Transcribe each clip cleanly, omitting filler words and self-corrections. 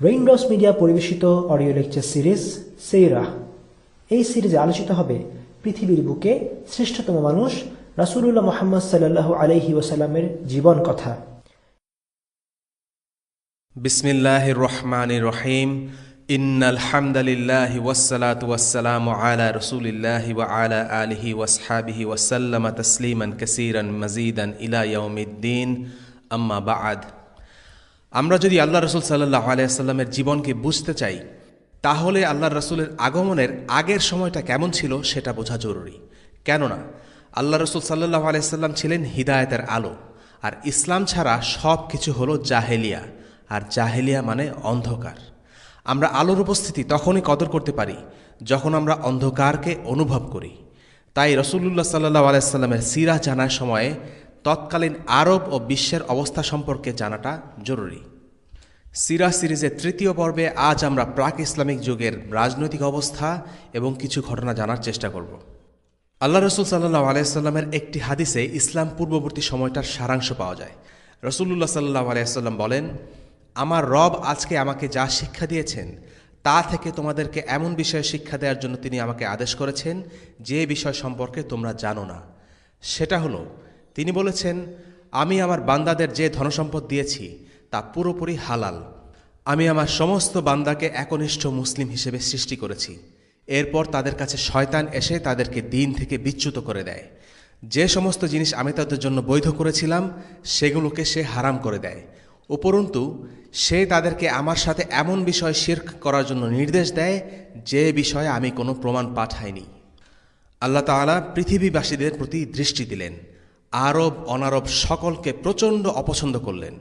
Raindrops media পরিবেশিত audio lecture series সেইরাহ। এই সিরিজে আলোচিত হবে পৃথিবীর বুকে শ্রেষ্ঠতম মানুষ রাসূলুল্লাহ মুহাম্মদ সাল্লাল্লাহু আলাইহি ওয়াসাল্লামের জীবন কথা। বিসমিল্লাহির রহমানির রহিম। ইন্নাল হামদালিল্লাহি ওয়াসসালাতু ওয়াসসালামু আলা রাসূলিল্লাহি ওয়া আলা আলিহি ওয়াসহাবিহি ওয়াসাল্লামা তাসলিমান কাসীরান মাজিদান ইলা ইয়াউমিদ্দিন, আম্মা বা'দ। আমরা যদি আল্লাহ রাসূল সাল্লাল্লাহু আলাইহি ওয়াসাল্লামের জীবনকে বুঝতে চাই, তাহলে আল্লাহ রাসূলের আগমনের আগের সময়টা কেমন ছিল সেটা বোঝা জরুরি। কেননা আল্লাহ রাসূল সাল্লাল্লাহু আলাইহি ওয়াসাল্লাম ছিলেন হিদায়াতের আলো, আর ইসলাম ছাড়া সব কিছু হলো জাহেলিয়া, আর জাহেলিয়া মানে অন্ধকার। আমরা আলোর উপস্থিতি তখনই কদর করতে পারি যখন আমরা অন্ধকারকে অনুভব করি। তাই রাসূলুল্লাহ সাল্লাল্লাহু আলাইহি ওয়াসাল্লামের সিরাহ জানার সময়ে তৎকালীন আরব ও বিশ্বের অবস্থা সম্পর্কে জানাটা জরুরি। সিরাহ সিরিজের তৃতীয় পর্বে আজ আমরা প্রাক ইসলামিক যুগের রাজনৈতিক অবস্থা এবং কিছু ঘটনা জানার চেষ্টা করব। আল্লাহ রাসূল সাল্লাল্লাহু আলাইহি ওয়াসাল্লামের একটি হাদিসে ইসলাম পূর্ববর্তী সময়টার সারাংশ পাওয়া যায়। রাসূলুল্লাহ সাল্লাল্লাহু আলাইহি ওয়াসাল্লাম বলেন, আমার রব আজকে আমাকে যা শিক্ষা দিয়েছেন তা থেকে তোমাদেরকে এমন বিষয়ে শিক্ষা দেওয়ার জন্য তিনি আমাকে আদেশ করেছেন যে বিষয় সম্পর্কে তোমরা জানো না। সেটা হলো, তিনি বলেছেন, আমি আমার বান্দাদের যে ধনসম্পদ দিয়েছি তা পুরোপুরি হালাল। আমি আমার সমস্ত বান্দাকে একনিষ্ঠ মুসলিম হিসেবে সৃষ্টি করেছি। এরপর তাদের কাছে শয়তান এসে তাদেরকে দ্বীন থেকে বিচ্যুত করে দেয়। যে সমস্ত জিনিস আমি তাদের জন্য বৈধ করেছিলাম সেগুলোকে সে হারাম করে দেয়। উপরন্তু সে তাদেরকে আমার সাথে এমন বিষয় শিরক করার জন্য নির্দেশ দেয় যে বিষয়ে আমি কোনো প্রমাণ পাঠাইনি। আল্লাহ তাআলা পৃথিবীবাসীদের প্রতি দৃষ্টি দিলেন, আরব অনারব সকলকে প্রচণ্ড অপছন্দ করলেন,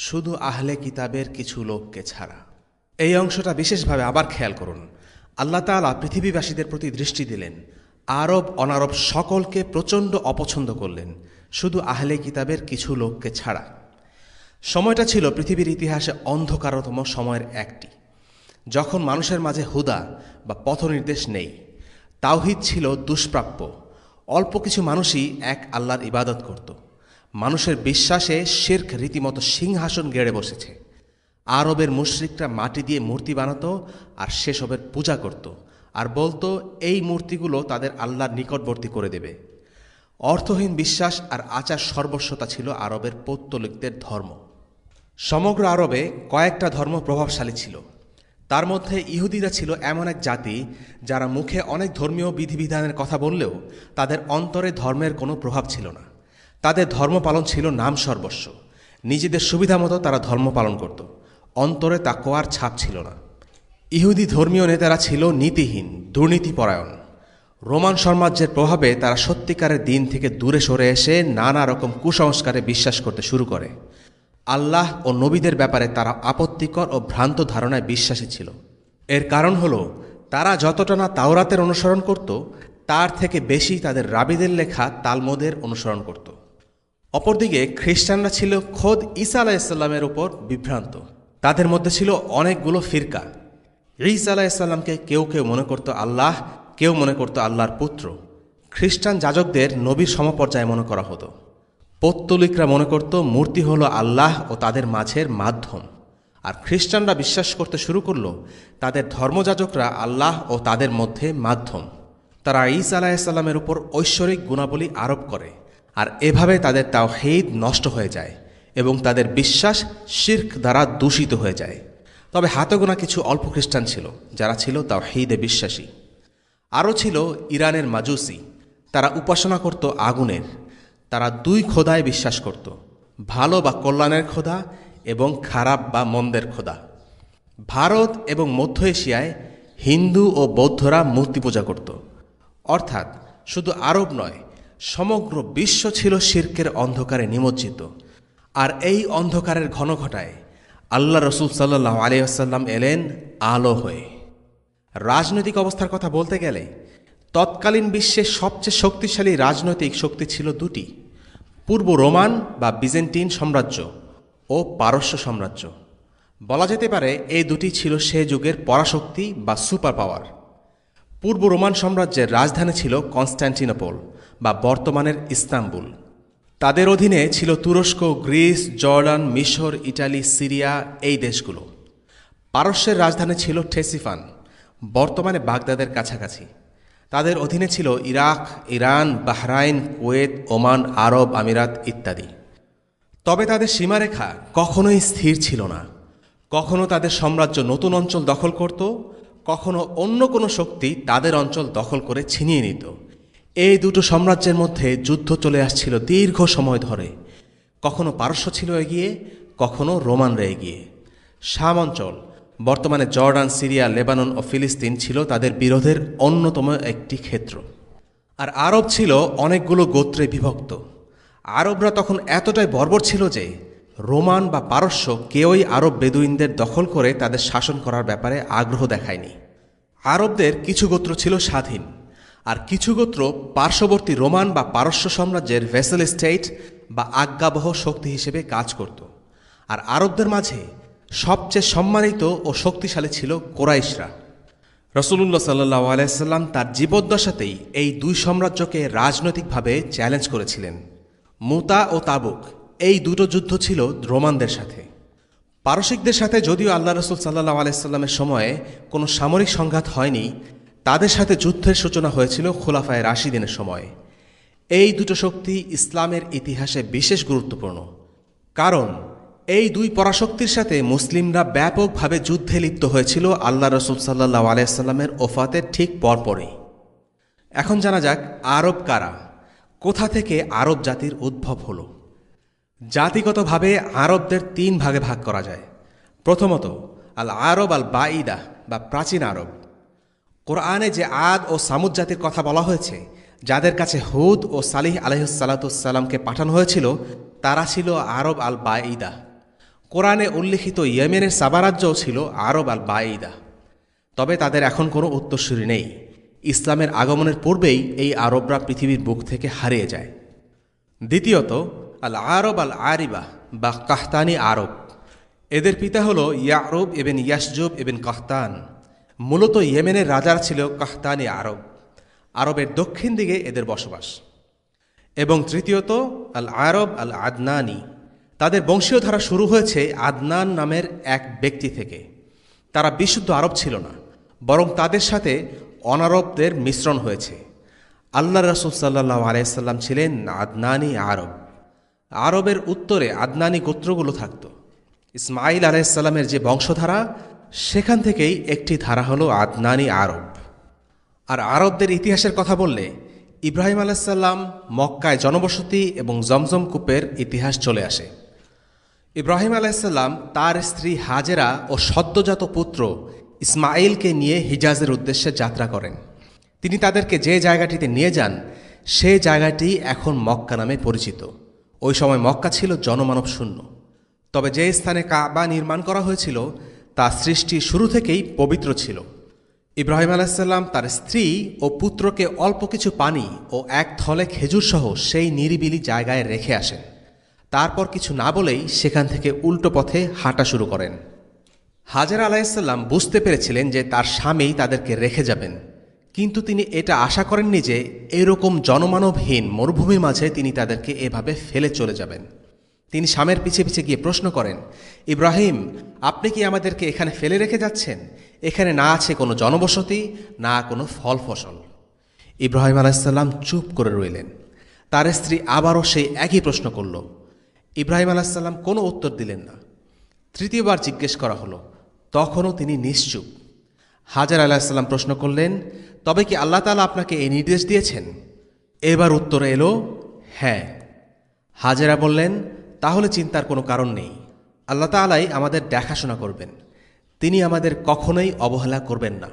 শুধু আহলে কিতাবের কিছু লোককে ছাড়া। এই অংশটা বিশেষভাবে আবার খেয়াল করুন। আল্লাহ তাআলা পৃথিবীবাসীদের প্রতি দৃষ্টি দিলেন, আরব অনারব সকলকে প্রচণ্ড অপছন্দ করলেন, শুধু আহলে কিতাবের কিছু লোককে ছাড়া। সময়টা ছিল পৃথিবীর ইতিহাসে অন্ধকারতম সময়ের একটি, যখন মানুষের মাঝে হুদা বা পথনির্দেশ নেই। তাওহীদ ছিল দুষ্প্রাপ্য। অল্প কিছু মানুষই এক আল্লাহর ইবাদত করত। মানুষের বিশ্বাসে শিরক রীতিমতো সিংহাসন গেড়ে বসেছে। আরবের মুশরিকরা মাটি দিয়ে মূর্তি বানাতো আর সেসবের পূজা করত, আর বলতো এই মূর্তিগুলো তাদের আল্লাহর নিকটবর্তী করে দেবে। অর্থহীন বিশ্বাস আর আচার সর্বস্বতা ছিল আরবের পৌত্তলিকদের ধর্ম। সমগ্র আরবে কয়েকটা ধর্ম প্রভাবশালী ছিল। তার মধ্যে ইহুদিরা ছিল এমন এক জাতি যারা মুখে অনেক ধর্মীয় বিধিবিধানের কথা বললেও তাদের অন্তরে ধর্মের কোনো প্রভাব ছিল না। তাদের ধর্ম পালন ছিল নাম সর্বস্ব। নিজেদের সুবিধা মতো তারা ধর্ম পালন করত, অন্তরে তাকওয়ার ছাপ ছিল না। ইহুদি ধর্মীয় নেতারা ছিল নীতিহীন, দুর্নীতিপরায়ণ। রোমান সাম্রাজ্যের প্রভাবে তারা সত্যিকারের দিন থেকে দূরে সরে এসে নানা রকম কুসংস্কারে বিশ্বাস করতে শুরু করে। আল্লাহ ও নবীদের ব্যাপারে তারা আপত্তিকর ও ভ্রান্ত ধারণায় বিশ্বাসী ছিল। এর কারণ হলো, তারা যতটা না তাওরাতের অনুসরণ করত, তার থেকে বেশি তাদের রাবীদের লেখা তালমুদের অনুসরণ করত। অপরদিকে খ্রিস্টানরা ছিল খোদ ঈসা আলাইহিসসালামের উপর বিভ্রান্ত। তাদের মধ্যে ছিল অনেকগুলো ফিরকা। ঈসা আলাইহিসসালামকে কেউ কেউ মনে করত আল্লাহ, কেউ মনে করত আল্লাহর পুত্র। খ্রিস্টান যাজকদের নবীর সমপর্যায়ে মনে করা হতো। পৌত্তলিকরা মনে করত মূর্তি হলো আল্লাহ ও তাদের মাঝের মাধ্যম। আর খ্রিস্টানরা বিশ্বাস করতে শুরু করল তাদের ধর্মযাজকরা আল্লাহ ও তাদের মধ্যে মাধ্যম। তারা ঈসা আলাইহিসসালামের উপর ঐশ্বরিক গুণাবলী আরোপ করে, আর এভাবে তাদের তাওহীদ নষ্ট হয়ে যায় এবং তাদের বিশ্বাস শিরক দ্বারা দূষিত হয়ে যায়। তবে হাতে গোনা কিছু অল্প খ্রিস্টান ছিল যারা ছিল তাওহীদে বিশ্বাসী। আরও ছিল ইরানের মাজুসি। তারা উপাসনা করত আগুনের। তারা দুই খোদায় বিশ্বাস করত, ভালো বা কল্যাণের খোদা এবং খারাপ বা মন্দের খোদা। ভারত এবং মধ্য এশিয়ায় হিন্দু ও বৌদ্ধরা মূর্তি পূজা করত। অর্থাৎ শুধু আরব নয়, সমগ্র বিশ্ব ছিল শিরকের অন্ধকারে নিমজ্জিত। আর এই অন্ধকারের ঘন ঘটায় আল্লাহ রাসূল সাল্লাল্লাহু আলাইহি ওয়াসাল্লাম এলেন আলো হয়ে। রাজনৈতিক অবস্থার কথা বলতে গেলে তৎকালীন বিশ্বের সবচেয়ে শক্তিশালী রাজনৈতিক শক্তি ছিল দুটি: পূর্ব রোমান বা বিজেন্টিন সাম্রাজ্য ও পারস্য সাম্রাজ্য। বলা যেতে পারে এই দুটি ছিল সে যুগের পরাশক্তি বা সুপার পাওয়ার। পূর্ব রোমান সাম্রাজ্যের রাজধানী ছিল কনস্ট্যান্টিনোপল বা বর্তমানের ইস্তাম্বুল। তাদের অধীনে ছিল তুরস্ক, গ্রিস, জর্ডান, মিশর, ইটালি, সিরিয়া এই দেশগুলো। পারস্যের রাজধানী ছিল টেসিফান, বর্তমানে বাগদাদের কাছাকাছি। তাদের অধীনে ছিল Iraq, Iran, Bahrain, Kuwait, Oman, আরব আমিরাত ইত্যাদি। তবে তাদের সীমারেখা কখনোই স্থির ছিল না। কখনো তাদের সাম্রাজ্য নতুন অঞ্চল দখল করত, কখনো অন্য কোনো শক্তি তাদের অঞ্চল দখল করে ছিনিয়ে নিত। এই দুটো সাম্রাজ্যের মধ্যে যুদ্ধ চলে আসছিল দীর্ঘ সময় ধরে। কখনো পারস্য ছিল এগিয়ে, কখনো রোমানরা এগিয়ে। শাম অঞ্চল, বর্তমানে জর্ডান, সিরিয়া, লেবানন ও ফিলিস্তিন ছিল তাদের বিরোধের অন্যতম একটি ক্ষেত্র। আর আরব ছিল অনেকগুলো গোত্রে বিভক্ত। আরবরা তখন এতটাই বর্বর ছিল যে রোমান বা পারস্য কেউই আরব বেদুইনদের দখল করে তাদের শাসন করার ব্যাপারে আগ্রহ দেখায়নি। আরবদের কিছু গোত্র ছিল স্বাধীন, আর কিছু গোত্র পার্শ্ববর্তী রোমান বা পারস্য সাম্রাজ্যের ভেসেল স্টেট বা আজ্ঞাবহ শক্তি হিসেবে কাজ করত। আর আরবদের মাঝে সবচেয়ে সম্মানিত ও শক্তিশালী ছিল কোরাইশরা। রাসূলুল্লাহ সাল্লাল্লাহু আলাইহি ওয়াসাল্লাম তার জীবদ্দশাতেই এই দুই সাম্রাজ্যকে রাজনৈতিকভাবে চ্যালেঞ্জ করেছিলেন। মুতা ও তাবুক, এই দুটো যুদ্ধ ছিল রোমানদের সাথে। পারসিকদের সাথে যদিও আল্লাহ রাসূল সাল্লাল্লাহু আলাইহি ওয়াসাল্লামের সময়ে কোনো সামরিক সংঘাত হয়নি, তাদের সাথে যুদ্ধের সূচনা হয়েছিল খোলাফায়ে রাশিদিনের সময়ে। এই দুটো শক্তি ইসলামের ইতিহাসে বিশেষ গুরুত্বপূর্ণ, কারণ এই দুই পরাশক্তির সাথে মুসলিমরা ব্যাপকভাবে যুদ্ধে লিপ্ত হয়েছিল আল্লাহ রাসূল সাল্লাল্লাহু আলাইহি ওয়াসাল্লামের ওফাতের ঠিক পরপরই। এখন জানা যাক আরব কারা, কোথা থেকে আরব জাতির উদ্ভব হলো। জাতিগতভাবে আরবদের তিন ভাগে ভাগ করা যায়। প্রথমত আল আরব আল বাঈদা বা প্রাচীন আরব। কোরআনে যে আদ ও সামুদ জাতির কথা বলা হয়েছে, যাদের কাছে হুদ ও সালিহ আলাইহিসসালাতুসসালামকে পাঠানো হয়েছিল, তারা ছিল আরব আল বাঈদা। কোরআনে উল্লিখিত ইয়েমেনের সাবারাজ্যও ছিল আরব আল বাঈদা। তবে তাদের এখন কোনো উত্তরসূরি নেই। ইসলামের আগমনের পূর্বেই এই আরবরা পৃথিবীর বুক থেকে হারিয়ে যায়। দ্বিতীয়ত আল আরব আল আরিবা বা কাহতানি আরব। এদের পিতা হল ইয়ারুব ইবন ইয়াসজুব ইবন কাহতান। মূলত ইয়েমেনের রাজার ছিল কাহতানি আরব। আরবের দক্ষিণ দিকে এদের বসবাস। এবং তৃতীয়ত আল আরব আল আদনানি। তাদের বংশীয় ধারা শুরু হয়েছে আদনান নামের এক ব্যক্তি থেকে। তারা বিশুদ্ধ আরব ছিল না, বরং তাদের সাথে অনারবদের মিশ্রণ হয়েছে। আল্লাহ রাসূল সাল্লাল্লাহু আলাইহি সাল্লাম ছিলেন আদনানি আরব। আরবের উত্তরে আদনানি গোত্রগুলো থাকত। ইসমাইল আলাইহিস সালামের যে বংশধারা, সেখান থেকেই একটি ধারা হলো আদনানি আরব। আর আরবদের ইতিহাসের কথা বললে ইব্রাহিম আলাইহিস সালাম মক্কায় জনবসতি এবং জমজম কূপের ইতিহাস চলে আসে। ইব্রাহিম আলাইহিস সালাম তার স্ত্রী হাজেরা ও সদ্যজাত পুত্র ইসমাইলকে নিয়ে হিজাজের উদ্দেশ্যে যাত্রা করেন। তিনি তাদেরকে যে জায়গাটিতে নিয়ে যান, সে জায়গাটি এখন মক্কা নামে পরিচিত। ওই সময় মক্কা ছিল জনমানব শূন্য। তবে যে স্থানে কাবা নির্মাণ করা হয়েছিল, তা সৃষ্টির শুরু থেকেই পবিত্র ছিল। ইব্রাহিম আলাইহিস সালাম তার স্ত্রী ও পুত্রকে অল্প কিছু পানি ও এক থলে খেজুর সহ সেই নিরিবিলি জায়গায় রেখে আসেন। তারপর কিছু না বলেই সেখান থেকে উল্টো পথে হাঁটা শুরু করেন। হাজেরা আলাইহিস সালাম বুঝতে পেরেছিলেন যে তার স্বামী তাদেরকে রেখে যাবেন, কিন্তু তিনি এটা আশা করেননি যে এরকম জনমানবহীন মরুভূমির মাঝে তিনি তাদেরকে এভাবে ফেলে চলে যাবেন। তিনি স্বামীর পিছে পিছে গিয়ে প্রশ্ন করেন, ইব্রাহিম, আপনি কি আমাদেরকে এখানে ফেলে রেখে যাচ্ছেন? এখানে না আছে কোনো জনবসতি, না কোনো ফল ফসল। ইব্রাহিম আলাইহিস সালাম চুপ করে রইলেন। তার স্ত্রী আবারও সেই একই প্রশ্ন করল। ইব্রাহিম আলাইহিস সালাম কোনো উত্তর দিলেন না। তৃতীয়বার জিজ্ঞেস করা হলো, তখনও তিনি নিশ্চুপ। হাজেরা আলাইহিস সালাম প্রশ্ন করলেন, তবে কি আল্লাহ তাআলা আপনাকে এই নির্দেশ দিয়েছেন? এবার উত্তরে এলো, হ্যাঁ। হাজেরা বললেন, তাহলে চিন্তার কোনো কারণ নেই। আল্লাহ তাআলাই আমাদের দেখাশোনা করবেন, তিনি আমাদের কখনোই অবহেলা করবেন না।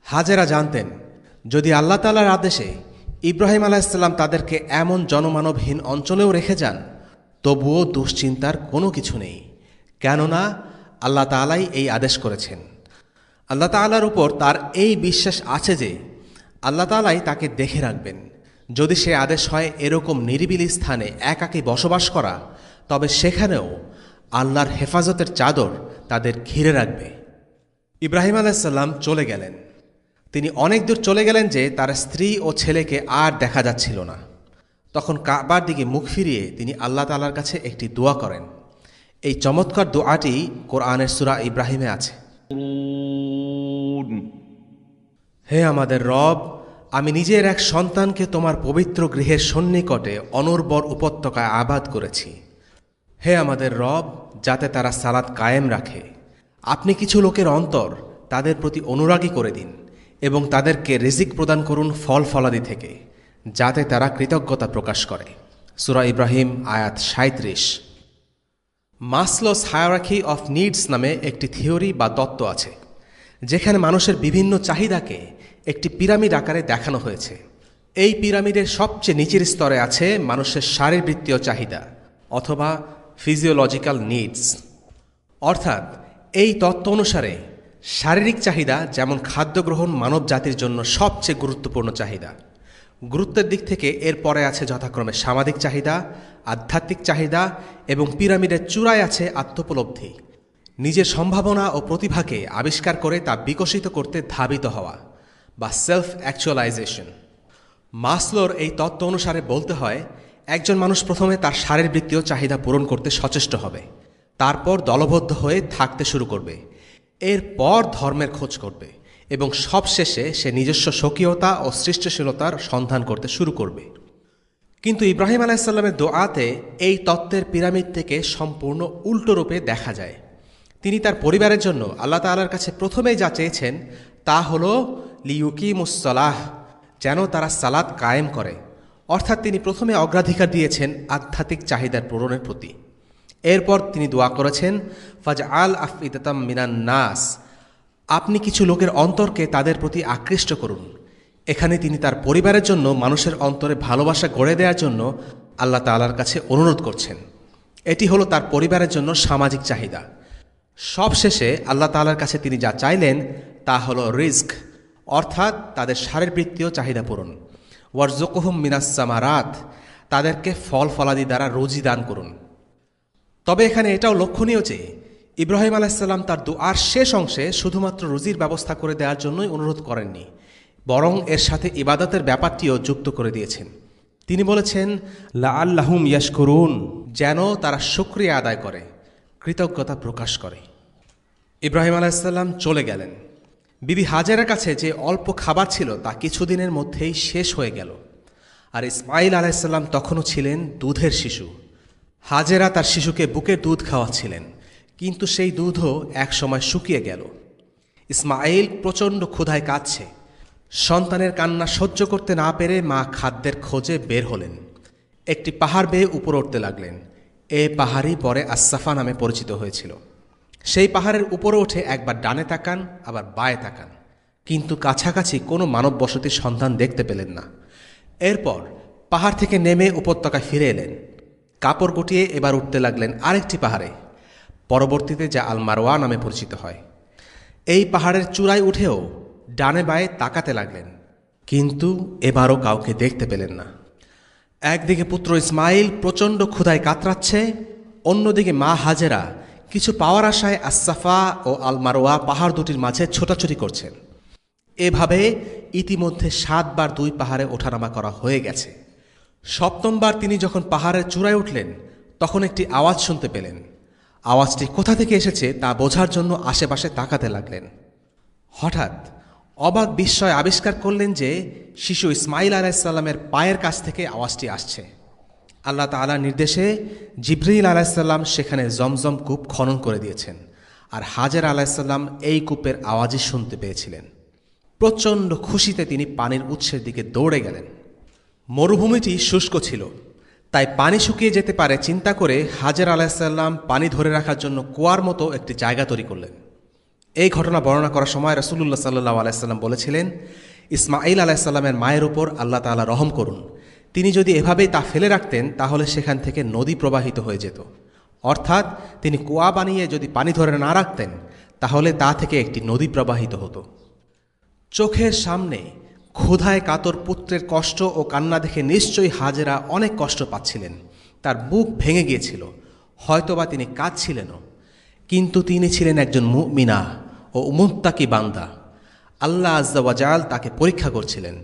হাজেরা জানতেন, যদি আল্লাহ তাআলার আদেশে ইব্রাহিম আলাইহিস সালাম তাদেরকে এমন জনমানবহীন অঞ্চলেও রেখে যান, তবুও দুশ্চিন্তার কোনো কিছু নেই, কেননা আল্লাহ তাআলাই এই আদেশ করেছেন। আল্লাহ তাআলার উপর তার এই বিশ্বাস আছে যে আল্লাহ তাআলাই তাকে দেখে রাখবেন। যদি সে আদেশ হয় এরকম নিরিবিলি স্থানে একাকী বসবাস করা, তবে সেখানেও আল্লাহর হেফাজতের চাদর তাদের ঘিরে রাখবে। ইব্রাহিম আলাইহিস সালাম চলে গেলেন। তিনি অনেক দূর চলে গেলেন যে তার স্ত্রী ও ছেলেকে আর দেখা যাচ্ছিল না। তখন কাবার দিকে মুখ ফিরিয়ে তিনি আল্লাহ তাআলার কাছে একটি দোয়া করেন। এই চমৎকার দোয়াটি কোরআনের সূরা ইব্রাহিমে আছে। يشكرون হে আমাদের রব, আমি নিজের এক সন্তানকে তোমার পবিত্র গৃহের সন্নিকটে অনর্বর উপত্যকায় আবাদ করেছি। হে আমাদের রব, যাতে তারা সালাত কায়েম রাখে। আপনি কিছু লোকের অন্তর তাদের প্রতি অনুরাগী করে দিন এবং তাদেরকে রিজিক প্রদান করুন ফল ফলাদি থেকে, যাতে তারা কৃতজ্ঞতা প্রকাশ করে। সূরা ইব্রাহিম আয়াত ৩৭। মাসলোস হায়ারার্কি অফ নিডস নামে একটি থিওরি বা তত্ত্ব আছে, যেখানে মানুষের বিভিন্ন চাহিদাকে একটি পিরামিড আকারে দেখানো হয়েছে। এই পিরামিডের সবচেয়ে নিচের স্তরে আছে মানুষের শারীরবৃত্তীয় চাহিদা অথবা ফিজিওলজিক্যাল নিডস। অর্থাৎ এই তত্ত্ব অনুসারে শারীরিক চাহিদা, যেমন খাদ্য গ্রহণ, মানব জাতির জন্য সবচেয়ে গুরুত্বপূর্ণ চাহিদা। গুরুত্বের দিক থেকে এর পরে আছে যথাক্রমে সামাজিক চাহিদা, আধ্যাত্মিক চাহিদা এবং পিরামিডের চূড়ায় আছে আত্মোপলব্ধি, নিজের সম্ভাবনা ও প্রতিভাকে আবিষ্কার করে তা বিকশিত করতে ধাবিত হওয়া বা সেলফ অ্যাকচুয়ালাইজেশন। মাসলোর এই তত্ত্ব অনুসারে বলতে হয়, একজন মানুষ প্রথমে তার শারীরবৃত্তীয় চাহিদা পূরণ করতে সচেষ্ট হবে, তারপর দলবদ্ধ হয়ে থাকতে শুরু করবে, এরপর ধর্মের খোঁজ করবে এবং সবশেষে সে নিজস্ব স্বকীয়তা ও সৃষ্টিশীলতার সন্ধান করতে শুরু করবে। কিন্তু ইব্রাহিম আলাইসাল্লামের দোয়াতে এই তত্ত্বের পিরামিড থেকে সম্পূর্ণ উল্টো রূপে দেখা যায়। তিনি তার পরিবারের জন্য আল্লাহ তাআলার কাছে প্রথমেই যা চেয়েছেন তা হল লিয়ুকিমুসসালাহ, যেন তারা সালাত কায়েম করে। অর্থাৎ তিনি প্রথমে অগ্রাধিকার দিয়েছেন আধ্যাত্মিক চাহিদার পূরণের প্রতি। এরপর তিনি দোয়া করেছেন ফাজআল আফইদাতাম মিনান নাস, আপনি কিছু লোকের অন্তরকে তাদের প্রতি আকৃষ্ট করুন। এখানে তিনি তার পরিবারের জন্য মানুষের অন্তরে ভালোবাসা গড়ে দেওয়ার জন্য আল্লাহ তাআলার কাছে অনুরোধ করছেন। এটি হলো তার পরিবারের জন্য সামাজিক চাহিদা। সবশেষে আল্লাহ তাআলার কাছে তিনি যা চাইলেন তা হলো রিজক, অর্থাৎ তাদের শারীরবৃত্তীয় চাহিদা পূরণ। ওয়ারজুকহুম মিনাস সামারাত, তাদেরকে ফল ফলাদি দ্বারা রুজি দান করুন। তবে এখানে এটাও লক্ষণীয় যে ইব্রাহিম আলাইসাল্লাম তার দুআর শেষ অংশে শুধুমাত্র রুজির ব্যবস্থা করে দেওয়ার জন্যই অনুরোধ করেননি, বরং এর সাথে ইবাদতের ব্যাপারটিও যুক্ত করে দিয়েছেন। তিনি বলেছেন লাআল্লাহুম ইয়াশকুরুন, যেন তারা শুকরিয়া আদায় করে, কৃতজ্ঞতা প্রকাশ করে। ইব্রাহিম আলাইসাল্লাম চলে গেলেন। বিবি হাজেরার কাছে যে অল্প খাবার ছিল তা কিছুদিনের মধ্যেই শেষ হয়ে গেল। আর ইসমাইল আলাইসাল্লাম তখনও ছিলেন দুধের শিশু। হাজেরা তার শিশুকে বুকের দুধ খাওয়াচ্ছিলেন, কিন্তু সেই দুধও একসময় শুকিয়ে গেল। ইসমাইল প্রচণ্ড ক্ষুধায় কাঁদছে। সন্তানের কান্না সহ্য করতে না পেরে মা খাদ্যের খোঁজে বের হলেন। একটি পাহাড় বেয়ে উপরে উঠতে লাগলেন। এ পাহাড়ই পরে আসসাফা নামে পরিচিত হয়েছিল। সেই পাহাড়ের উপরে উঠে একবার ডানে তাকান, আবার বায়ে তাকান, কিন্তু কাছাকাছি কোনো মানব বসতির সন্ধান দেখতে পেলেন না। এরপর পাহাড় থেকে নেমে উপত্যকায় ফিরে এলেন। কাপড় গুটিয়ে এবার উঠতে লাগলেন আরেকটি পাহাড়ে, পরবর্তীতে যা আল মারওয়া নামে পরিচিত হয়। এই পাহাড়ের চূড়ায় উঠেও ডানে বায়ে তাকাতে লাগলেন, কিন্তু এবারও কাউকে দেখতে পেলেন না। একদিকে পুত্র ইসমাইল প্রচণ্ড ক্ষুধায় কাতরাচ্ছে, অন্যদিকে মা হাজেরা কিছু পাওয়ার আশায় আসসাফা ও আল মারওয়া পাহাড় দুটির মাঝে ছোটাছুটি করছেন। এভাবে ইতিমধ্যে 7 বার 2 পাহাড়ে ওঠানামা করা হয়ে গেছে। 7বার তিনি যখন পাহাড়ের চূড়ায় উঠলেন, তখন একটি আওয়াজ শুনতে পেলেন। আওয়াজটি কোথা থেকে এসেছে তা বোঝার জন্য আশেপাশে তাকাতে লাগলেন। হঠাৎ অবাক বিস্ময় আবিষ্কার করলেন যে শিশু ইসমাইল আলাইসাল্লামের পায়ের কাছ থেকে আওয়াজটি আসছে। আল্লাহ তাআলার নির্দেশে জিবরিল আলাইসাল্লাম সেখানে জমজম কূপ খনন করে দিয়েছেন, আর হাজের আলাইসাল্লাম এই কূপের আওয়াজই শুনতে পেয়েছিলেন। প্রচণ্ড খুশিতে তিনি পানির উৎসের দিকে দৌড়ে গেলেন। মরুভূমিটি শুষ্ক ছিল, তাই পানি শুকিয়ে যেতে পারে চিন্তা করে হাজের আলাইসাল্লাম পানি ধরে রাখার জন্য কুয়ার মতো একটি জায়গা তৈরি করলেন। এই ঘটনা বর্ণনা করার সময় রাসূলুল্লাহ সাল্লাল্লাহু আলাইহি সাল্লাম বলেছিলেন, ইসমাঈল আলাইসাল্লামের মায়ের উপর আল্লাহ তাআলা রহম করুন। তিনি যদি এভাবেই তা ফেলে রাখতেন তাহলে সেখান থেকে নদী প্রবাহিত হয়ে যেত। অর্থাৎ তিনি কুয়া বানিয়ে যদি পানি ধরে না রাখতেন তাহলে তা থেকে একটি নদী প্রবাহিত হতো। চোখের সামনে ক্ষুধায় কাতর পুত্রের কষ্ট ও কান্না দেখে নিশ্চয়ই হাজেরা অনেক কষ্ট পাচ্ছিলেন। তার বুক ভেঙে গিয়েছিল, হয়তোবা তিনি কাঁদছিলেনও, কিন্তু তিনি ছিলেন একজন মুমিনা ও মুত্তাকি বান্দা। আল্লাহ আজ্জা ওয়া জাল তাকে পরীক্ষা করছিলেন।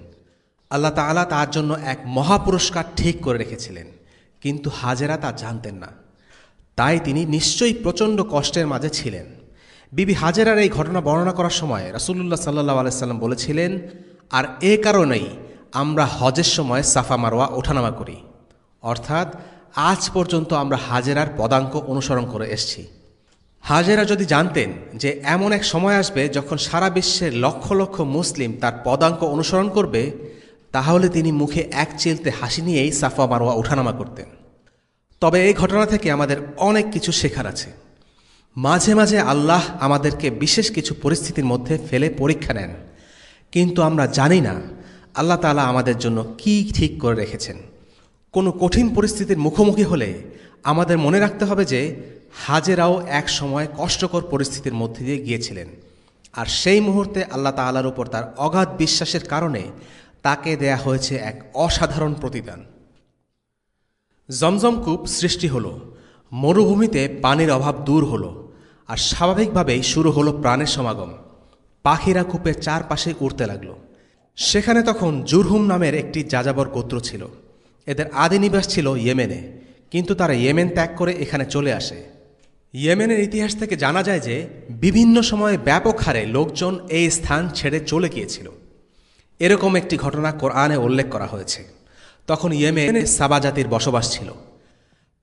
আল্লাহ তাআলা তার জন্য এক মহাপুরস্কার ঠিক করে রেখেছিলেন, কিন্তু হাজেরা তা জানতেন না। তাই তিনি নিশ্চয়ই প্রচণ্ড কষ্টের মাঝে ছিলেন বিবি হাজেরার এই ঘটনা বর্ণনা করার সময় রাসূলুল্লাহ সাল্লাল্লাহু আলাইহি সাল্লাম বলেছিলেন, আর এ কারণেই আমরা হজের সময় সাফা মারওয়া ওঠানামা করি, অর্থাৎ আজ পর্যন্ত আমরা হাজেরার পদাঙ্ক অনুসরণ করে এসেছি। হাজেরা যদি জানতেন যে এমন এক সময় আসবে যখন সারা বিশ্বের লক্ষ লক্ষ মুসলিম তার পদাঙ্ক অনুসরণ করবে, তাহলে তিনি মুখে এক চিলতে হাসি নিয়েই সাফা মারওয়া ওঠানামা করতেন। তবে এই ঘটনা থেকে আমাদের অনেক কিছু শেখার আছে। মাঝে মাঝে আল্লাহ আমাদেরকে বিশেষ কিছু পরিস্থিতির মধ্যে ফেলে পরীক্ষা নেন, কিন্তু আমরা জানি না আল্লাহ তাআলা আমাদের জন্য কি ঠিক করে রেখেছেন। কোনো কঠিন পরিস্থিতির মুখোমুখি হলে আমাদের মনে রাখতে হবে যে হাজেরাও এক সময় কষ্টকর পরিস্থিতির মধ্যে দিয়ে গিয়েছিলেন, আর সেই মুহূর্তে আল্লাহ তাআলার উপর তার অগাধ বিশ্বাসের কারণে তাকে দেয়া হয়েছে এক অসাধারণ প্রতিদান। জমজম কূপ সৃষ্টি হলো, মরুভূমিতে পানির অভাব দূর হলো, আর স্বাভাবিকভাবেই শুরু হলো প্রাণের সমাগম। পাখিরা কূপের চারপাশে উড়তে লাগল। সেখানে তখন জুরহুম নামের একটি যাযাবর গোত্র ছিল। এদের আদি নিবাস ছিল ইয়েমেনে, কিন্তু তারা ইয়েমেন ত্যাগ করে এখানে চলে আসে। ইয়েমেনের ইতিহাস থেকে জানা যায় যে বিভিন্ন সময়ে ব্যাপক হারে লোকজন এই স্থান ছেড়ে চলে গিয়েছিল। এরকম একটি ঘটনা কোরআনে উল্লেখ করা হয়েছে। তখন ইয়েমেনে সাবা জাতির বসবাস ছিল।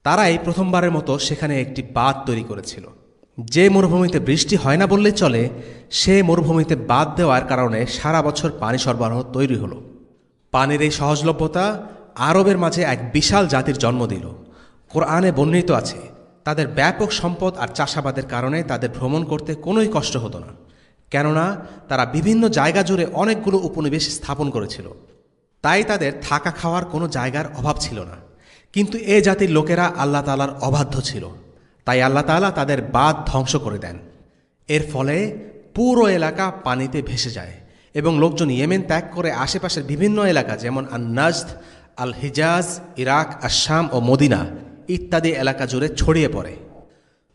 তারাই প্রথমবারের মতো সেখানে একটি বাঁধ তৈরি করেছিল। যে মরুভূমিতে বৃষ্টি হয় না বললেই চলে, সে মরুভূমিতে বাঁধ দেওয়ার কারণে সারা বছর পানি সরবরাহ তৈরি হলো। পানির এই সহজলভ্যতা আরবের মাঝে এক বিশাল জাতির জন্ম দিল। কোরআনে বর্ণিত আছে, তাদের ব্যাপক সম্পদ আর চাষাবাদের কারণে তাদের ভ্রমণ করতে কোনোই কষ্ট হতো না, কেননা তারা বিভিন্ন জায়গা জুড়ে অনেকগুলো উপনিবেশ স্থাপন করেছিল। তাই তাদের থাকা খাওয়ার কোনো জায়গার অভাব ছিল না। কিন্তু এ জাতির লোকেরা আল্লাহ তাআলার অবাধ্য ছিল, তাই আল্লাহ তাআলা তাদের বাঁধ ধ্বংস করে দেন। এর ফলে পুরো এলাকা পানিতে ভেসে যায় এবং লোকজন ইয়েমেন ত্যাগ করে আশেপাশের বিভিন্ন এলাকা যেমন আন-নাজদ, আল হিজাজ, ইরাক, আশ-শাম ও মদিনা ইত্যাদি এলাকা জুড়ে ছড়িয়ে পড়ে।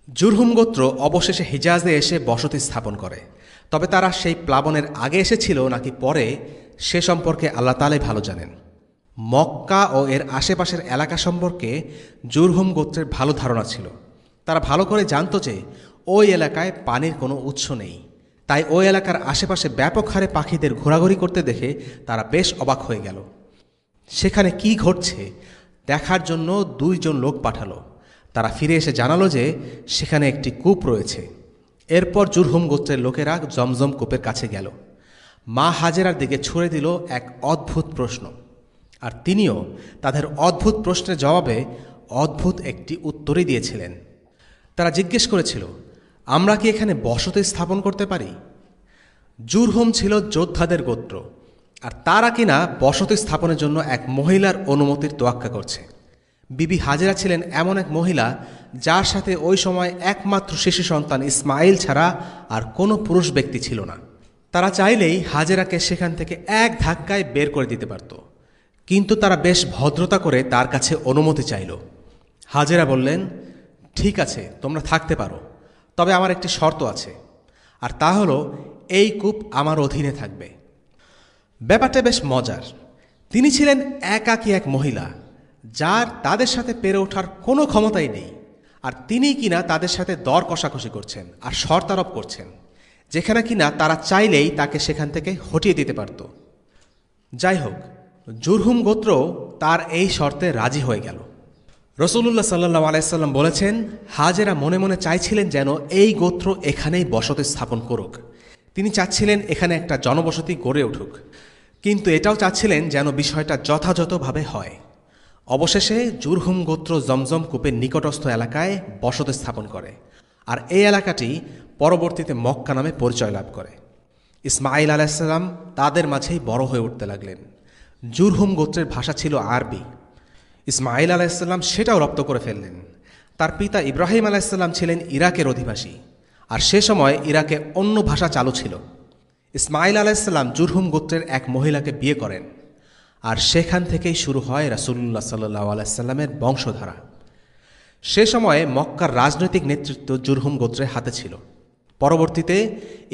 জুরহুম গোত্র অবশেষে হিজাজে এসে বসতি স্থাপন করে। তবে তারা সেই প্লাবনের আগে এসেছিল নাকি পরে, সে সম্পর্কে আল্লাহ তাআলাই ভালো জানেন। মক্কা ও এর আশেপাশের এলাকা সম্পর্কে জুরহুম গোত্রের ভালো ধারণা ছিল। তারা ভালো করে জানত যে ওই এলাকায় পানির কোনো উৎস নেই। তাই ওই এলাকার আশেপাশে ব্যাপক হারে পাখিদের ঘোরাঘুরি করতে দেখে তারা বেশ অবাক হয়ে গেল। সেখানে কি ঘটছে দেখার জন্য 2 জন লোক পাঠালো। তারা ফিরে এসে জানালো যে সেখানে একটি কূপ রয়েছে। এরপর জুরহুম গোত্রের লোকেরা জমজম কূপের কাছে গেল। মা হাজেরার দিকে ছুড়ে দিল এক অদ্ভুত প্রশ্ন, আর তিনিও তাদের অদ্ভুত প্রশ্নের জবাবে অদ্ভুত একটি উত্তরই দিয়েছিলেন। তারা জিজ্ঞেস করেছিল, আমরা কি এখানে বসতি স্থাপন করতে পারি? জুরহুম ছিল যোদ্ধাদের গোত্র, আর তারা কিনা বসতি স্থাপনের জন্য এক মহিলার অনুমতির তোয়াক্কা করছে। বিবি হাজেরা ছিলেন এমন এক মহিলা যার সাথে ওই সময় একমাত্র শিশু সন্তান ইসমাইল ছাড়া আর কোনো পুরুষ ব্যক্তি ছিল না। তারা চাইলেই হাজেরাকে সেখান থেকে এক ধাক্কায় বের করে দিতে পারত, কিন্তু তারা বেশ ভদ্রতা করে তার কাছে অনুমতি চাইল। হাজেরা বললেন, ঠিক আছে, তোমরা থাকতে পারো, তবে আমার একটি শর্ত আছে, আর তা হলো এই কূপ আমার অধীনে থাকবে। ব্যাপারটা বেশ মজার। তিনি ছিলেন একাকী এক মহিলা যার তাদের সাথে পেরে ওঠার কোনো ক্ষমতাই নেই, আর তিনি কিনা তাদের সাথে দর কষাকষি করছেন আর শর্ত আরোপ করছেন, যেখানে কিনা তারা চাইলেই তাকে সেখান থেকে হটিয়ে দিতে পারত। যাই হোক, জুরহুম গোত্র তার এই শর্তে রাজি হয়ে গেল। রাসূলুল্লাহ সাল্লাল্লাহু আলাইহি সাল্লাম বলেছেন, হাজেরা মনে মনে চাইছিলেন যেন এই গোত্র এখানেই বসতি স্থাপন করুক। তিনি চাচ্ছিলেন এখানে একটা জনবসতি গড়ে উঠুক, কিন্তু এটাও চাচ্ছিলেন যেন বিষয়টা যথাযথভাবে হয়। অবশেষে জুরহুম গোত্র জমজম কূপের নিকটস্থ এলাকায় বসতি স্থাপন করে, আর এই এলাকাটি পরবর্তীতে মক্কা নামে পরিচয় লাভ করে। ইসমাইল আলাইহিস সালাম তাদের মাঝেই বড় হয়ে উঠতে লাগলেন। জুরহুম গোত্রের ভাষা ছিল আরবি। ইসমাইল আলাইহিস সালাম সেটাও রপ্ত করে ফেললেন। তার পিতা ইব্রাহিম আলাইহিস সালাম ছিলেন ইরাকের অধিবাসী, আর সে সময় ইরাকে অন্য ভাষা চালু ছিল। ইসমাইল আলাইহিস সালাম জুরহুম গোত্রের এক মহিলাকে বিয়ে করেন, আর সেখান থেকেই শুরু হয় রাসূলুল্লাহ সাল্লাল্লাহু আলাইহি সাল্লামের বংশধারা। সে সময়ে মক্কার রাজনৈতিক নেতৃত্ব জুরহুম গোত্রের হাতে ছিল। পরবর্তীতে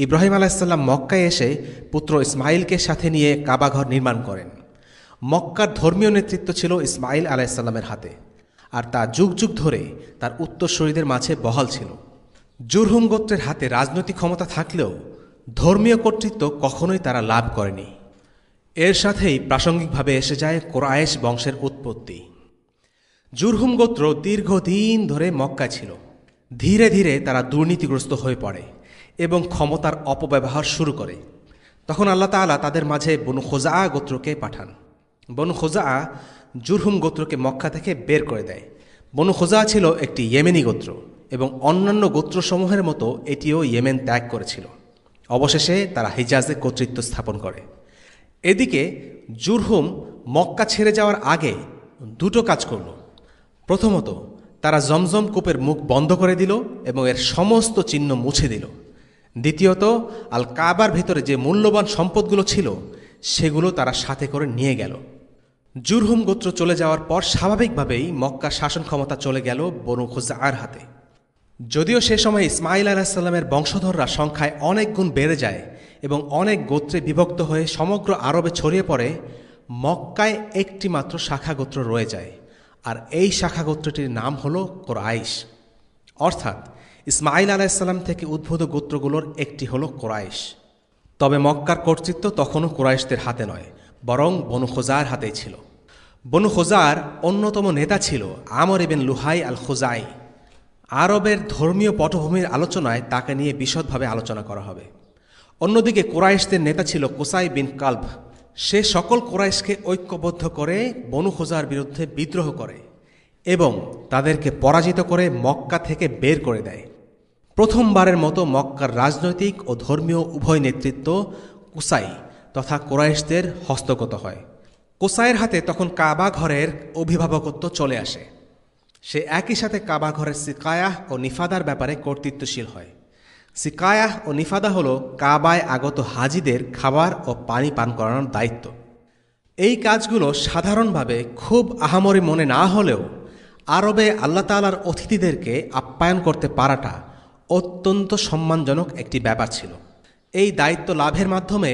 ইব্রাহিম আলাইহিস সালাম মক্কায় এসে পুত্র ইসমাইলকে সাথে নিয়ে কাবাঘর নির্মাণ করেন। মক্কার ধর্মীয় নেতৃত্ব ছিল ইসমাইল আলাইহিস সালামের হাতে, আর তা যুগ যুগ ধরে তার উত্তরসূরিদের মাঝে বহাল ছিল। জুরহুম গোত্রের হাতে রাজনৈতিক ক্ষমতা থাকলেও ধর্মীয় কর্তৃত্ব কখনোই তারা লাভ করেনি। এর সাথেই প্রাসঙ্গিকভাবে এসে যায় কুরাইশ বংশের উৎপত্তি। জুরহুম গোত্র দীর্ঘদিন ধরে মক্কায় ছিল। ধীরে ধীরে তারা দুর্নীতিগ্রস্ত হয়ে পড়ে এবং ক্ষমতার অপব্যবহার শুরু করে। তখন আল্লাহ তাআলা তাদের মাঝে বনু খোজা গোত্রকে পাঠান। বনু খোজা জুরহুম গোত্রকে মক্কা থেকে বের করে দেয়। বনু খোজা ছিল একটি ইয়েমেনি গোত্র এবং অন্যান্য গোত্রসমূহের মতো এটিও ইয়েমেন ত্যাগ করেছিল। অবশেষে তারা হিজাজে কর্তৃত্ব স্থাপন করে। এদিকে জুরহুম মক্কা ছেড়ে যাওয়ার আগে দুটো কাজ করল। প্রথমত, তারা জমজম কূপের মুখ বন্ধ করে দিল এবং এর সমস্ত চিহ্ন মুছে দিল। দ্বিতীয়ত, আল কাবার ভিতরে যে মূল্যবান সম্পদগুলো ছিল সেগুলো তারা সাথে করে নিয়ে গেল। জুরহুম গোত্র চলে যাওয়ার পর স্বাভাবিকভাবেই মক্কার শাসন ক্ষমতা চলে গেল বনু খুজাআর হাতে। যদিও সে সময় ইসমাঈল আলাইহিসসালামের বংশধররা সংখ্যায় অনেক গুণ বেড়ে যায় এবং অনেক গোত্রে বিভক্ত হয়ে সমগ্র আরবে ছড়িয়ে পড়ে, মক্কায় একটি মাত্র শাখা গোত্র রয়ে যায়, আর এই শাখা গোত্রটির নাম হল কুরাইশ। অর্থাৎ ইসমাঈল আলাইহিসসালাম থেকে উদ্ভূত গোত্রগুলোর একটি হল কুরাইশ। তবে মক্কার কর্তৃত্ব তখনও কুরাইশদের হাতে নয়, বরং বনু খুজার হাতেই ছিল। বনু খুজার অন্যতম নেতা ছিল আমর ইবনে লুহাই আল খুজাই। আরবের ধর্মীয় পটভূমির আলোচনায় তাকে নিয়ে বিশদভাবে আলোচনা করা হবে। অন্যদিকে কুরাইশদের নেতা ছিল কুসাই বিন কালব। সে সকল কুরাইশকে ঐক্যবদ্ধ করে বনু খুজার বিরুদ্ধে বিদ্রোহ করে এবং তাদেরকে পরাজিত করে মক্কা থেকে বের করে দেয়। প্রথমবারের মতো মক্কার রাজনৈতিক ও ধর্মীয় উভয় নেতৃত্ব কুসাই তথা কুরাইশদের হস্তগত হয়। কুসাইয়ের হাতে তখন কাবা ঘরের অভিভাবকত্ব চলে আসে। সে একই সাথে কাবা ঘরের সিকায়াহ ও নিফাদার ব্যাপারে কর্তৃত্বশীল হয়। সিকায়াহ ও নিফাদা হল কাবায় আগত হাজিদের খাবার ও পানি পান করানোর দায়িত্ব। এই কাজগুলো সাধারণভাবে খুব আহামরি মনে না হলেও আরবে আল্লাহ তাআলার অতিথিদেরকে আপ্যায়ন করতে পারাটা অত্যন্ত সম্মানজনক একটি ব্যাপার ছিল। এই দায়িত্ব লাভের মাধ্যমে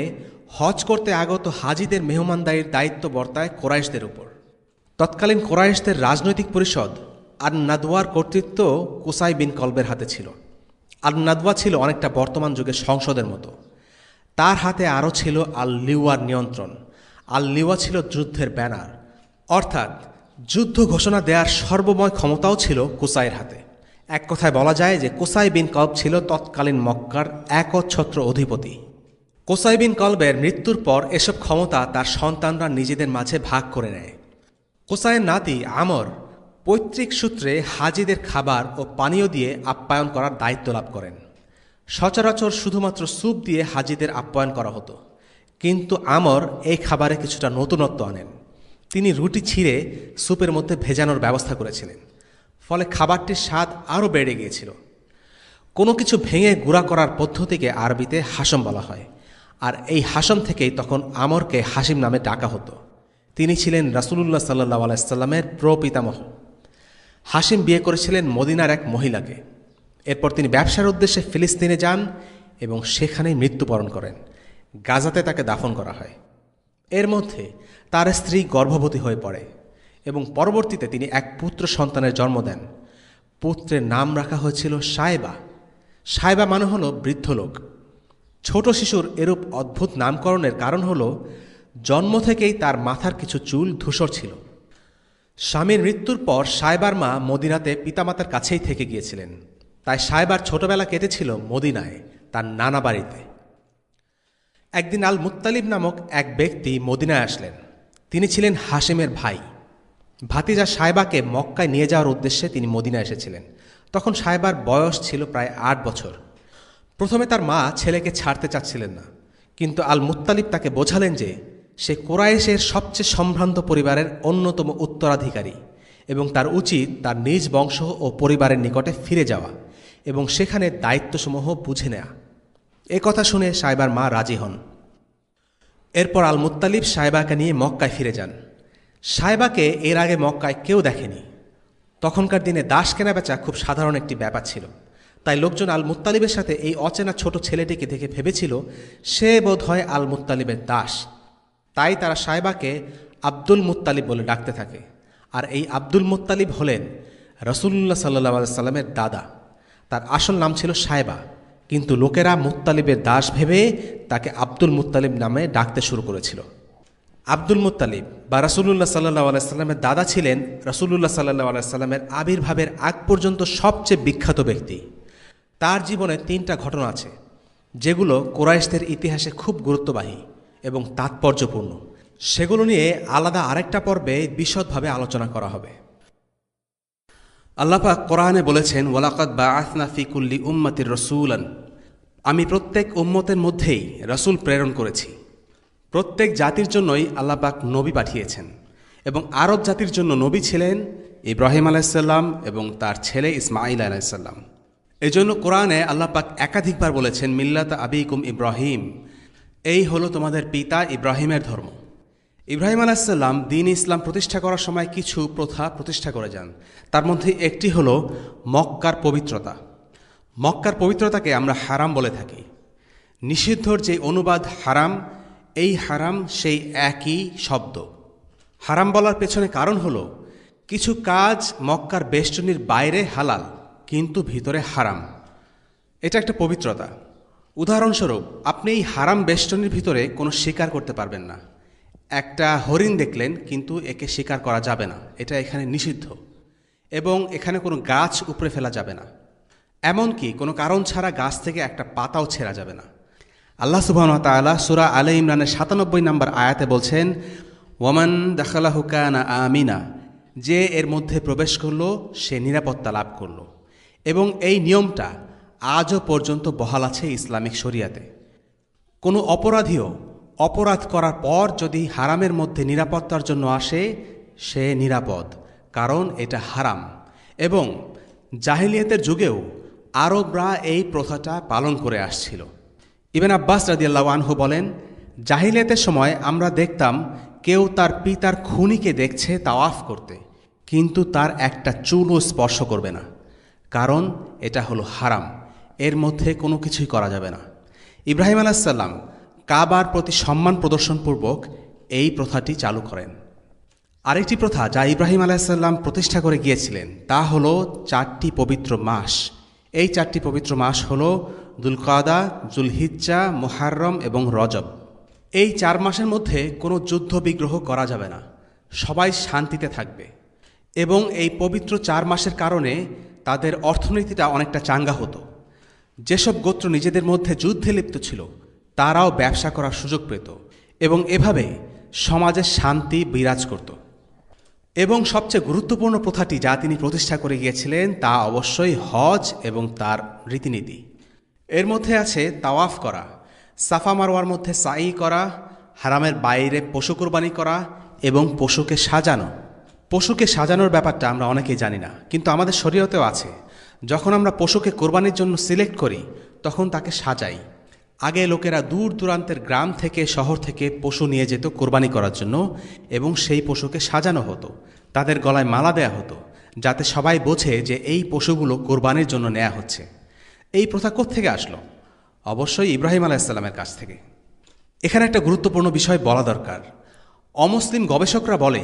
হজ করতে আগত হাজিদের মেহমানদারির দায়িত্ব বর্তায় কুরাইশদের উপর। তৎকালীন কুরাইশদের রাজনৈতিক পরিষদ আর নাদওয়ার কর্তৃত্ব কুসাই বিন কলবের হাতে ছিল। আর নাদওয়া ছিল অনেকটা বর্তমান যুগের সংসদের মতো। তার হাতে আরও ছিল আল লিওয়ার নিয়ন্ত্রণ। আল লিওয়া ছিল যুদ্ধের ব্যানার, অর্থাৎ যুদ্ধ ঘোষণা দেওয়ার সর্বময় ক্ষমতাও ছিল কুসাইয়ের হাতে। এক কথায় বলা যায় যে কুসাই বিন কলব ছিল তৎকালীন মক্কার একচ্ছত্র অধিপতি। কুসাই বিন কলবের মৃত্যুর পর এসব ক্ষমতা তার সন্তানরা নিজেদের মাঝে ভাগ করে নেয়। কুসাইয়ের নাতি আমর পৈতৃক সূত্রে হাজিদের খাবার ও পানীয় দিয়ে আপ্যায়ন করার দায়িত্ব লাভ করেন। সচরাচর শুধুমাত্র স্যুপ দিয়ে হাজিদের আপ্যায়ন করা হতো, কিন্তু আমর এই খাবারে কিছুটা নতুনত্ব আনেন। তিনি রুটি ছিঁড়ে স্যুপের মধ্যে ভেজানোর ব্যবস্থা করেছিলেন, ফলে খাবারটির স্বাদ আরও বেড়ে গিয়েছিল। কোনো কিছু ভেঙে গুঁড়া করার পদ্ধতিকে আরবিতে হাসম বলা হয়, আর এই হাসম থেকেই তখন আমরকে হাসিম নামে ডাকা হতো। তিনি ছিলেন রাসূলুল্লাহ সাল্লাল্লাহু আলাইহি ওয়াসাল্লামের প্রপিতামহ। হাসিম বিয়ে করেছিলেন মদিনার এক মহিলাকে। এরপর তিনি ব্যবসার উদ্দেশ্যে ফিলিস্তিনে যান এবং সেখানেই মৃত্যুবরণ করেন। গাজাতে তাকে দাফন করা হয়। এর মধ্যে তার স্ত্রী গর্ভবতী হয়ে পড়ে এবং পরবর্তীতে তিনি এক পুত্র সন্তানের জন্ম দেন। পুত্রের নাম রাখা হয়েছিল সায়বা। সায়বা মানে হল বৃদ্ধ লোক। ছোট শিশুর এরূপ অদ্ভুত নামকরণের কারণ হল জন্ম থেকেই তার মাথার কিছু চুল ধূসর ছিল। স্বামীর মৃত্যুর পর সায়বার মা মদিনাতে পিতামাতার কাছেই থেকে গিয়েছিলেন, তাই সায়বার ছোটবেলা কেটেছিল মদিনায়, তার নানা বাড়িতে। একদিন আল মুত্তালিব নামক এক ব্যক্তি মদিনায় আসলেন। তিনি ছিলেন হাশিমের ভাই। ভাতিজা সায়বাকে মক্কায় নিয়ে যাওয়ার উদ্দেশ্যে তিনি মদিনায় এসেছিলেন। তখন সায়বার বয়স ছিল প্রায় 8 বছর। প্রথমে তার মা ছেলেকে ছাড়তে চাচ্ছিলেন না, কিন্তু আল মুত্তালিব তাকে বোঝালেন যে সে কুরাইশের সবচেয়ে সম্ভ্রান্ত পরিবারের অন্যতম উত্তরাধিকারী এবং তার উচিত তার নিজ বংশ ও পরিবারের নিকটে ফিরে যাওয়া এবং সেখানে দায়িত্বসমূহ বুঝে নেয়া। এ কথা শুনে সায়বার মা রাজি হন। এরপর আল মুত্তালিব সায়বাকে নিয়ে মক্কায় ফিরে যান। সায়বাকে এর আগে মক্কায় কেউ দেখেনি। তখনকার দিনে দাস কেনাবেচা খুব সাধারণ একটি ব্যাপার ছিল, তাই লোকজন আল মুত্তালিবের সাথে এই অচেনা ছোট ছেলেটিকে দেখে ভেবেছিল সে বোধ হয় আল মুত্তালিবের দাস। তাই তারা সায়বাকে আব্দুল মুত্তালিব বলে ডাকতে থাকে। আর এই আব্দুল মুত্তালিব হলেন রাসূলুল্লাহ সাল্লাল্লাহু আলাইহি ওয়াসাল্লামের দাদা। তার আসল নাম ছিল সায়বা, কিন্তু লোকেরা মুত্তালিবের দাস ভেবে তাকে আব্দুল মুত্তালিব নামে ডাকতে শুরু করেছিল। আব্দুল মুত্তালিব বা রাসূলুল্লাহ সাল্লাল্লাহু আলাইহি সাল্লামের দাদা ছিলেন রাসূলুল্লাহ সাল্লাল্লাহু আলাইহি সাল্লামের আবির্ভাবের আগ পর্যন্ত সবচেয়ে বিখ্যাত ব্যক্তি। তার জীবনে 3টা ঘটনা আছে যেগুলো কুরাইশদের ইতিহাসে খুব গুরুত্ববাহী এবং তাৎপর্যপূর্ণ। সেগুলো নিয়ে আলাদা আরেকটা পর্বে বিশদভাবে আলোচনা করা হবে। আল্লাহ পাক কোরআনে বলেছেন, ওয়ালাকাদ বাআসনা ফি কুল্লি উম্মাতির রাসূলান, আমি প্রত্যেক উম্মতের মধ্যেই রাসূল প্রেরণ করেছি। প্রত্যেক জাতির জন্যই আল্লাহ পাক নবী পাঠিয়েছেন, এবং আরব জাতির জন্য নবী ছিলেন ইব্রাহিম আলাইহিস সালাম এবং তার ছেলে ইসমাঈল আলাইহিস সালাম। এজন্য কোরআনে আল্লাহ পাক একাধিকবার বলেছেন, মিল্লাত আবিকুম ইব্রাহিম, এই হলো তোমাদের পিতা ইব্রাহিমের ধর্ম। ইব্রাহিম আলাইহিস সালাম দ্বীন ইসলাম প্রতিষ্ঠা করার সময় কিছু প্রথা প্রতিষ্ঠা করে যান। তার মধ্যে একটি হলো মক্কার পবিত্রতা। মক্কার পবিত্রতাকে আমরা হারাম বলে থাকি। নিষিদ্ধর যে অনুবাদ হারাম, এই হারাম সেই একই শব্দ। হারাম বলার পেছনে কারণ হলো কিছু কাজ মক্কার বেষ্টনীর বাইরে হালাল কিন্তু ভিতরে হারাম। এটা একটা পবিত্রতা। উদাহরণস্বরূপ, আপনি এই হারাম বেষ্টনীর ভিতরে কোনো শিকার করতে পারবেন না। একটা হরিণ দেখলেন কিন্তু একে শিকার করা যাবে না, এটা এখানে নিষিদ্ধ। এবং এখানে কোনো গাছ উপড়ে ফেলা যাবে না, এমনকি কোনো কারণ ছাড়া গাছ থেকে একটা পাতাও ছেঁড়া যাবে না। আল্লাহ সুবহানাহু ওয়া তাআলা সূরা আলে ইমরানের 97 নম্বর আয়াতে বলছেন, ওয়ামান দাখালাহু কানা আমিনা, যে এর মধ্যে প্রবেশ করলো সে নিরাপত্তা লাভ করলো। এবং এই নিয়মটা আজও পর্যন্ত বহাল আছে ইসলামিক শরিয়াতে। কোনো অপরাধীও অপরাধ করার পর যদি হারামের মধ্যে নিরাপত্তার জন্য আসে, সে নিরাপদ, কারণ এটা হারাম। এবং জাহিলিয়াতের যুগেও আরবরা এই প্রথাটা পালন করে আসছিল। ইবনে আব্বাস রাদিয়াল্লাহু আনহু বলেন, জাহিলিয়াতের সময় আমরা দেখতাম কেউ তার পিতার খুনিকে দেখছে তাওয়াফ করতে, কিন্তু তার একটা চুলও স্পর্শ করবে না, কারণ এটা হলো হারাম, এর মধ্যে কোনো কিছুই করা যাবে না। ইব্রাহিম আলাইহিস সালাম কাবার প্রতি সম্মান প্রদর্শনপূর্বক এই প্রথাটি চালু করেন। আরেকটি প্রথা যা ইব্রাহিম আলাইহিস সালাম প্রতিষ্ঠা করে গিয়েছিলেন তা হলো 4টি পবিত্র মাস। এই 4টি পবিত্র মাস হলো যুলকাদা, যুলহিজ্জা, মুহাররম এবং রজব। এই 4 মাসের মধ্যে কোনো যুদ্ধ বিগ্রহ করা যাবে না, সবাই শান্তিতে থাকবে। এবং এই পবিত্র 4 মাসের কারণে তাদের অর্থনীতিটা অনেকটা চাঙ্গা হতো। যেসব গোত্র নিজেদের মধ্যে যুদ্ধে লিপ্ত ছিল তারাও ব্যবসা করার সুযোগ পেত, এবং এভাবে সমাজে শান্তি বিরাজ করত। এবং সবচেয়ে গুরুত্বপূর্ণ প্রথাটি যা তিনি প্রতিষ্ঠা করে গিয়েছিলেন তা অবশ্যই হজ এবং তার রীতিনীতি। এর মধ্যে আছে তাওয়াফ করা, সাফা মারওয়ার মধ্যে সাই করা, হারামের বাইরে পশু কোরবানি করা এবং পশুকে সাজানো। পশুকে সাজানোর ব্যাপারটা আমরা অনেকেই জানি না, কিন্তু আমাদের শরীয়তেও আছে। যখন আমরা পশুকে কোরবানির জন্য সিলেক্ট করি তখন তাকে সাজাই। আগে লোকেরা দূর দূরান্তের গ্রাম থেকে শহর থেকে পশু নিয়ে যেত কোরবানি করার জন্য, এবং সেই পশুকে সাজানো হতো, তাদের গলায় মালা দেয়া হতো, যাতে সবাই বোঝে যে এই পশুগুলো কোরবানির জন্য নেওয়া হচ্ছে। এই প্রথা কোত্থেকে আসলো? অবশ্যই ইব্রাহিম আলাইহিস সালামের কাছ থেকে। এখানে একটা গুরুত্বপূর্ণ বিষয় বলা দরকার। অমুসলিম গবেষকরা বলে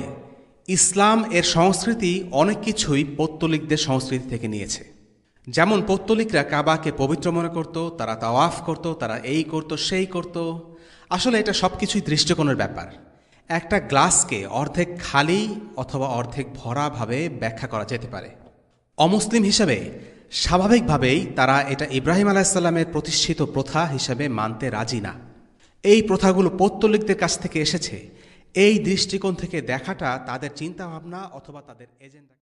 ইসলাম এর সংস্কৃতি অনেক কিছুই পৌত্তলিকদের সংস্কৃতি থেকে নিয়েছে। যেমন পৌত্তলিকরা কাবাকে পবিত্র মনে করত, তারা তাওয়াফ করত, তারা এই করত সেই করত। আসলে এটা সব কিছুই দৃষ্টিকোণের ব্যাপার। একটা গ্লাসকে অর্ধেক খালি অথবা অর্ধেক ভরা ভাবে ব্যাখ্যা করা যেতে পারে। অমুসলিম হিসেবে স্বাভাবিকভাবেই তারা এটা ইব্রাহিম আলাইহিস সালামের প্রতিষ্ঠিত প্রথা হিসেবে মানতে রাজি না। এই প্রথাগুলো পৌত্তলিকদের কাছ থেকে এসেছে। এই দৃষ্টিকোণ থেকে দেখাটা তাদের চিন্তাভাবনা অথবা তাদের এজেন্ডা।